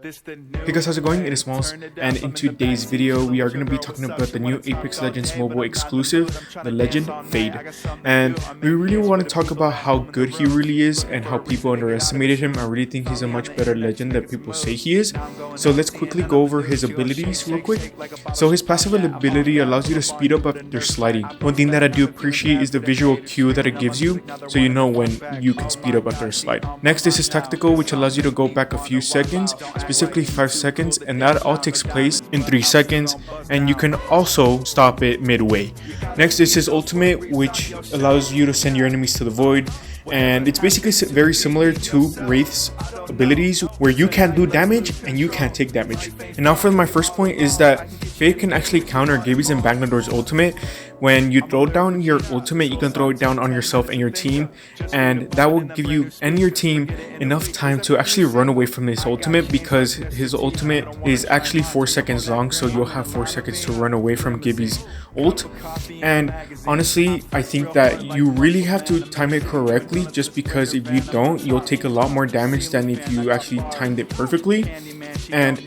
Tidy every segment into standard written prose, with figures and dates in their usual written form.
Hey guys, how's it going? It is Smalls, and in today's video we are going to be talking about the new Apex Legends mobile exclusive, the Legend Fade. And we really want to talk about how good he really is and how people underestimated him. I really think he's a much better legend than people say he is. So let's quickly go over his abilities real quick. So his passive ability allows you to speed up after sliding. One thing that I do appreciate is the visual cue that it gives you, so you know when you can speed up after a slide. Next is his tactical, which allows you to go back a few seconds, specifically 5 seconds, and that all takes place in 3 seconds, and you can also stop it midway. Next is his ultimate, which allows you to send your enemies to the void, and it's basically very similar to Wraith's abilities, where you can do damage and you can't take damage. And now for my first point is that Fade can actually counter Gibby's and Banglador's ultimate. When you throw down your ultimate, you can throw it down on yourself and your team, and that will give you and your team enough time to actually run away from this ultimate, because his ultimate is actually 4 seconds long, so you'll have 4 seconds to run away from Gibby's ult. And honestly, I think that you really have to time it correctly, just because if you don't, you'll take a lot more damage than if you actually timed it perfectly. And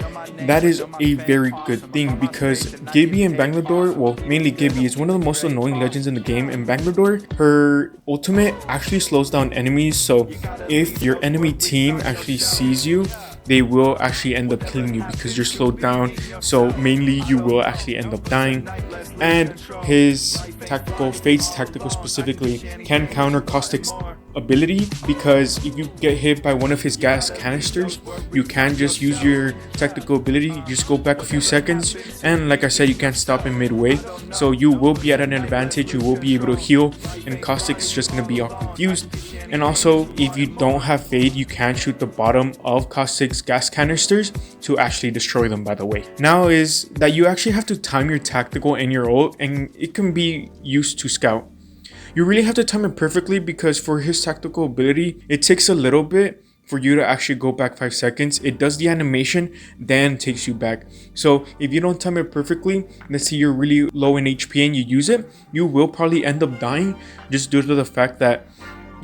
that is a very good thing, because Gibby and Banglador, well, mainly Gibby, is one of the most annoying legends in the game, and Banglador, her ultimate actually slows down enemies, so if your enemy team actually sees you, they will actually end up killing you because you're slowed down, so mainly you will actually end up dying. And his tactical, Fade's tactical specifically, can counter Caustic's ability, because if you get hit by one of his gas canisters, you can just use your tactical ability, you just go back a few seconds, and like I said, you can't stop in midway, so you will be at an advantage, you will be able to heal, and Caustic's just going to be all confused. And also, if you don't have Fade, you can shoot the bottom of Caustic's gas canisters to actually destroy them, by the way. Now is that you actually have to time your tactical and your ult, and it can be used to scout. You really have to time it perfectly, because for his tactical ability, it takes a little bit for you to actually go back 5 seconds. It does the animation, then takes you back. So if you don't time it perfectly, let's say you're really low in HP and you use it, you will probably end up dying, just due to the fact that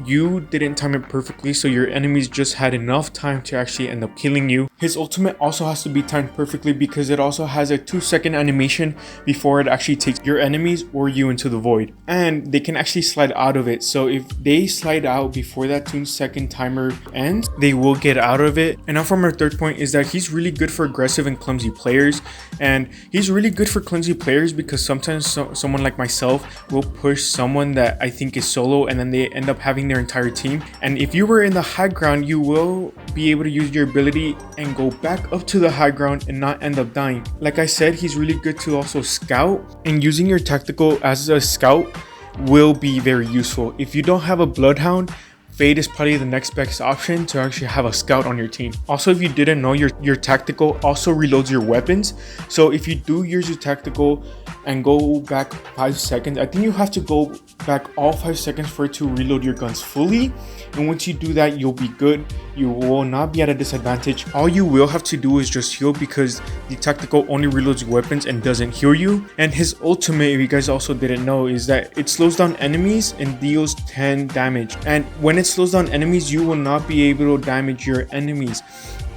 you didn't time it perfectly, so your enemies just had enough time to actually end up killing you. His ultimate also has to be timed perfectly, because it also has a 2-second animation before it actually takes your enemies or you into the void, and they can actually slide out of it. So if they slide out before that 2-second timer ends, they will get out of it. And now from our third point is that he's really good for aggressive and clumsy players, and he's really good for clumsy players because sometimes someone like myself will push someone that I think is solo, and then they end up having their entire team. And if you were in the high ground, you will be able to use your ability and go back up to the high ground and not end up dying. Like I said, he's really good to also scout, and using your tactical as a scout will be very useful. If you don't have a bloodhound, Fade is probably the next best option to actually have a scout on your team. Also, if you didn't know, your tactical also reloads your weapons. So if you do use your tactical and go back 5 seconds, I think you have to go back all 5 seconds for it to reload your guns fully. And once you do that, you'll be good. You will not be at a disadvantage. All you will have to do is just heal, because the tactical only reloads your weapons and doesn't heal you. And his ultimate, if you guys also didn't know, is that it slows down enemies and deals 10 damage. And when it slows down enemies, you will not be able to damage your enemies.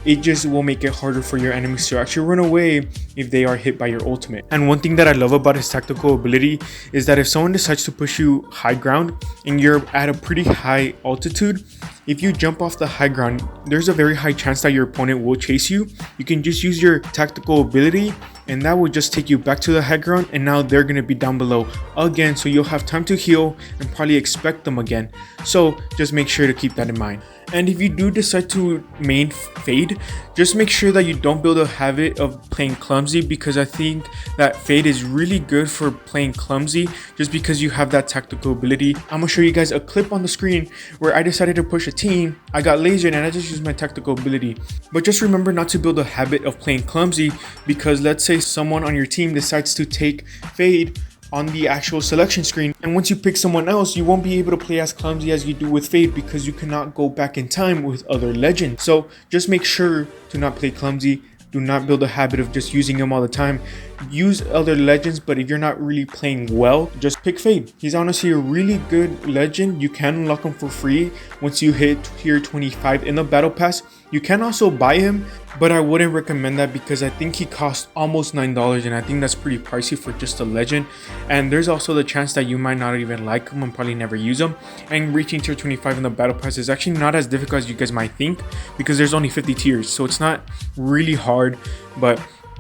It just will make it harder for your enemies to actually run away if they are hit by your ultimate. And one thing that I love about his tactical ability is that if someone decides to push you high ground and you're at a pretty high altitude, if you jump off the high ground, there's a very high chance that your opponent will chase you. You can just use your tactical ability, and that will just take you back to the high ground, and now they're going to be down below again, so you'll have time to heal and probably expect them again. So just make sure to keep that in mind. And if you do decide to main Fade, just make sure that you don't build a habit of playing clumsy, because I think that Fade is really good for playing clumsy just because you have that tactical ability. I'm gonna show you guys a clip on the screen where I decided to push a team. I got lasered and I just used my tactical ability. But just remember not to build a habit of playing clumsy, because let's say someone on your team decides to take Fade on the actual selection screen, and once you pick someone else, you won't be able to play as clumsy as you do with Fade, because you cannot go back in time with other legends. So just make sure to not play clumsy. Do not build a habit of just using him all the time. Use other legends, but if you're not really playing well, just pick Fade. He's honestly a really good legend. You can unlock him for free once you hit tier 25 in the battle pass. You can also buy him, but I wouldn't recommend that because I think he costs almost $9, and I think that's pretty pricey for just a legend. And there's also the chance that you might not even like him and probably never use him. And reaching tier 25 in the battle pass is actually not as difficult as you guys might think, because there's only 50 tiers, so it's not really hard. But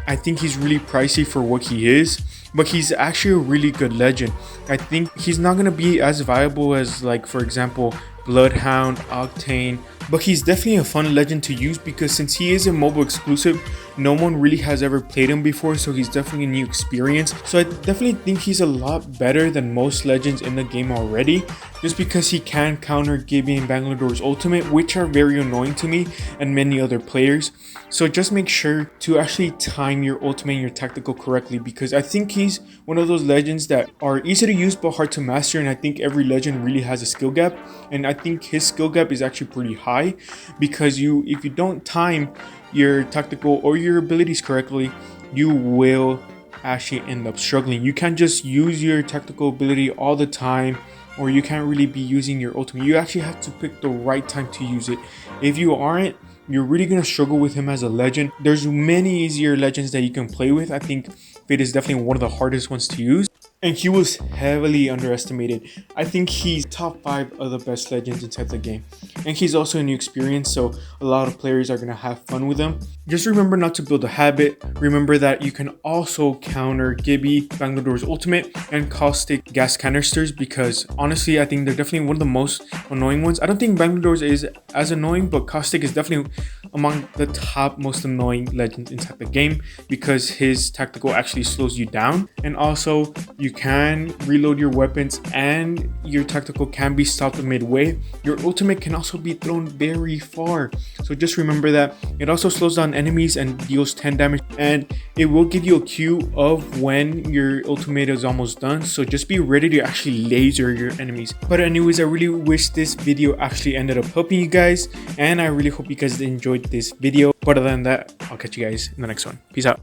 I think he's really pricey for what he is, but he's actually a really good legend. I think he's not going to be as viable as, like, for example, Bloodhound, Octane, but he's definitely a fun legend to use because since he is a mobile exclusive, no one really has ever played him before, so he's definitely a new experience. So I definitely think he's a lot better than most legends in the game already, just because he can counter Gibby and Bangladore's ultimate, which are very annoying to me and many other players. So just make sure to actually time your ultimate and your tactical correctly, because I think he's one of those legends that are easy to use but hard to master, and I think every legend really has a skill gap, and I think his skill gap is actually pretty high, because if you don't time your tactical or your abilities correctly, you will actually end up struggling. You can't just use your tactical ability all the time, or you can't really be using your ultimate. You actually have to pick the right time to use it. If you aren't, you're really gonna struggle with him as a legend. There's many easier legends that you can play with. I think Fate is definitely one of the hardest ones to use, and he was heavily underestimated. I think he's top 5 of the best legends inside the game, and he's also a new experience, so a lot of players are gonna have fun with him. Just remember not to build a habit. Remember that you can also counter Gibby, Bangladore's ultimate, and caustic gas canisters, because honestly I think they're definitely one of the most annoying ones. I don't think Bangladore's is as annoying, but caustic is definitely among the top most annoying legends inside the game, because his tactical actually slows you down, and also you can reload your weapons and your tactical can be stopped midway. Your ultimate can also be thrown very far, so just remember that. It also slows down enemies and deals 10 damage, and it will give you a cue of when your ultimate is almost done, so just be ready to actually laser your enemies. But anyways, I really wish this video actually ended up helping you guys, and I really hope you guys enjoyed this video. But other than that, I'll catch you guys in the next one. Peace out.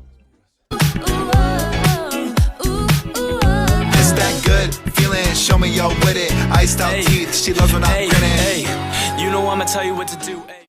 Show me yo with it, iced out teeth. She loves when I'm grinning. You know I'ma tell you what to do.